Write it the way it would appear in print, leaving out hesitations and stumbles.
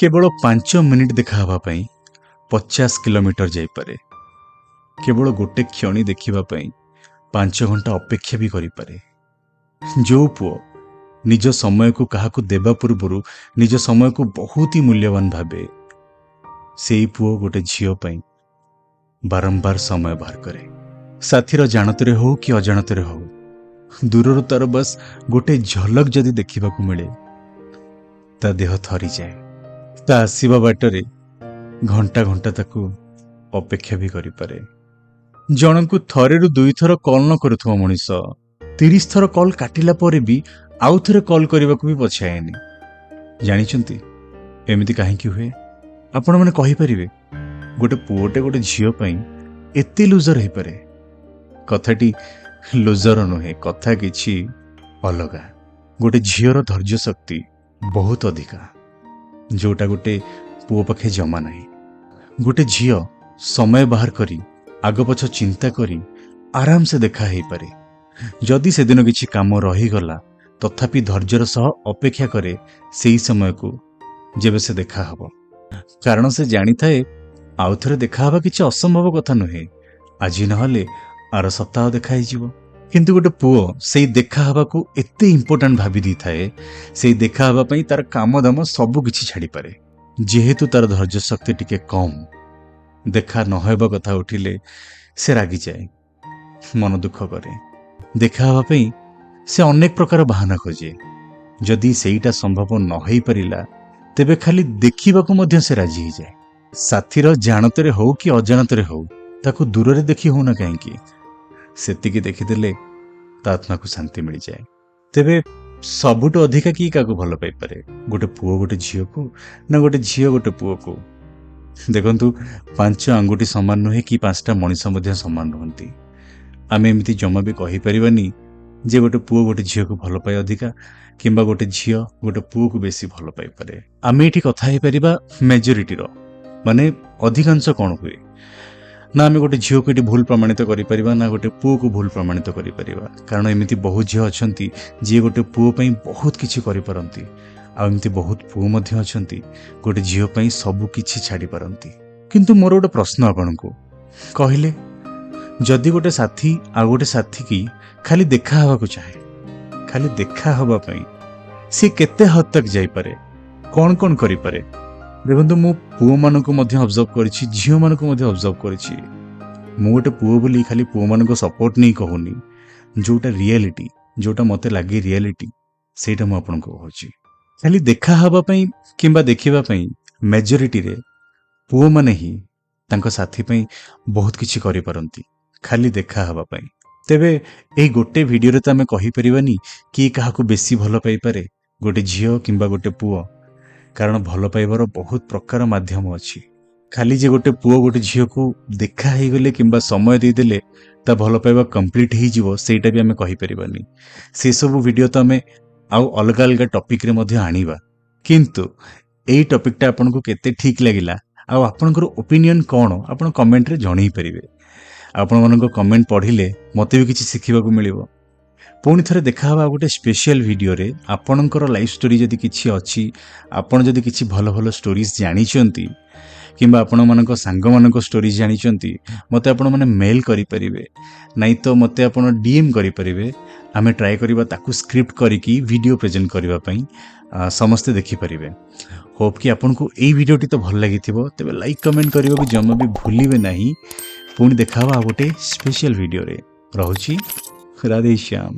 केवल 5 मिनिट देखा 50 किलोमीटर जाइपरे। केवल गोटे क्षणी देखा 5 घंटा अपेक्षा भी करें। जो पुओ निज समय को क्या देवा पूर्व निज समय को बहुत ही मूल्यवान भावे, से पुओ गोटे झील बारंबार समय बाहर करे। साथीर जानतरे हो कि अजाणतरे हो, दूर तार बस गोटे झलक जदि देखा मिले ता देह थरी जाए। ता आसवा बाटरे घंटा घंटा ताकू अपेक्षा भी करें। जन को थरे रु 2 थर कॉल न करुवा मनीष 30 थर कॉल काटिला परे भी आउ थे कॉल करने को भी पछाएनि। जानिचंती एमती कहीं हुए? आपण मैंने कहींपर गोटे पुओटे गोटे झील एते लुजर हो पारे? कथाटी लुजर नुहे, कथा किछि अलगा। गोटे झीर धैर्य शक्ति बहुत अधिका, जोटा गोटे पुओ पाखे जमा नहीं। गोटे झील समय बाहर करी आग पछ चिंता करी आराम से देखा है पारे। जदि से दिन किछि काम रहीगला तथापि धैर्यर सह अपेक्षा करे से समय को जेबे से देखा हब, कारण से जानी थाए आउ थे देखा हवा किछि असंभव कथा नुहे। आज नहले आर सप्ताह देखा ही। किंतु गोटे पुओ से देखा हवा को एते इम्पोर्टाट भावी दी थाए, से देखा हवा पई तार काम दाम सबु किछि छाड़ी पारे। जेहेतु तार धैर्य शक्ति टिके कम, देखा नहबा कथा उठिले से रागी जाए, मन दुख करे। देखा हवा पई से अनेक प्रकार बहाना खोजे। जदि सेईटा संभव न होई परिला तेबे खाली देखिबाकू मध्य से राजी हो जाए। साथीर जानतरे हो कि अजाणतरे हो ताकू दूर रे देखी होना कहीं सेतिकी देखीदेले ता आत्मा को शांति मिल जाए। तेबे सबुठ अधिका कि क्या भल पाई पारे? गोटे पुओ गोटे झील को ना गोटे झील गोटे पुओ को? देखंतु 5 आंगुठी समान नुहे कि 5टा मनीष मध्य समान नुहंती। आमे एमती जमा भी कहि परिबानी जे गोटे पुओ गोटे झील को भल पाए अधिका किंबा गोटे झील गोटे पुओ को बेसी भल पाई पारे। आमे एठी कथा हे परिबा मेजोरिटी रो, माने अधिकांश कौन हुए ना आमे गोटे झील को ये भूल प्रमाणित करिपरिबा ना गोटे पुओ को भूल प्रमाणित करिपरिबा। कारण एमती बहुत झील अछंती जे गोटे पुओ पई बहुत किछि करिपारंती, आ एमती बहुत पुओ मध्य अछंती गोटे झील पई सब किछि छाड़ी पारंती। किंतु मोर गोटे प्रश्न आपनको कहिले, जदि गोटे साथी आ गोटे साथी की खाली देखा हवा को चाहे, खाली देखा हवा पई से केते हद तक जाई पारे, कौन कौन करि पारे? देखो मु पुओ मान को ऑब्जर्व करिछि, झील मान को ऑब्जर्व करिछि। मु गोटे पुओ बोली खाली पुओ मान को सपोर्ट नहीं कहूनी, जोटा रियलिटी जोटा मते लागे रियलिटी सेटा मु आपन को कहूछि। खाली देखा हवा पई किंबा देखिबा पई मेजोरिटी रे पुओ माने ही तांको साथी पई बहुत किछि करि परंती खाली देखा हवा पई। तेबे एई गोटे वीडियो रे त हमें कहि परिबानी कि काहाकू बेसी भल पाई पारे, गोटे झील किंबा गोटे पुओ। कारण भल पाइबार बहुत प्रकार माध्यम अच्छी। खाली जे गोटे पुओ गोटे झील को देखा ही गले किंबा समय देदेले ता भल पाइबा कंप्लीट ही जीवो सेटा भी हमें कहि परिबानी। से सब वीडियो तो हमें आउ अलगा अलगा टॉपिक रे मध्ये आनिबा, किंतु एई टॉपिकटा आपनको केते ठीक लागिला आ आपनकर ओपिनियन कोन आपन कमेंट रे जणै परिबे। आपण मानको कमेंट पढिले मते भी किछि सिखिबाकू मिलिबो। पुणी थे देखा गोटे स्पेशल वीडियो रे आपणकर लाइफ स्टोरी जदि किछि अछि, आपण जदि किछि भल भल स्टोरीज जानिचंती किंबा आपण मानक सांग मानक स्टोरीज जानिचंती मते आपण माने मेल करि परिबे, नाही तो मते आपण डीएम करि परिबे। आमे ट्राई करबा ताकू स्क्रिप्ट करिकी वीडियो प्रेजेंट करबा पई समस्ते देखि परिबे। होप कि आपन को एई वीडियोटी तो भल लागिथिबो, तबे लाइक कमेंट करियो भी जम्मा भी भूलिबे नाही। पुणी देखावा गोटे स्पेशल वीडियो रे। रहुछि राधे श्याम।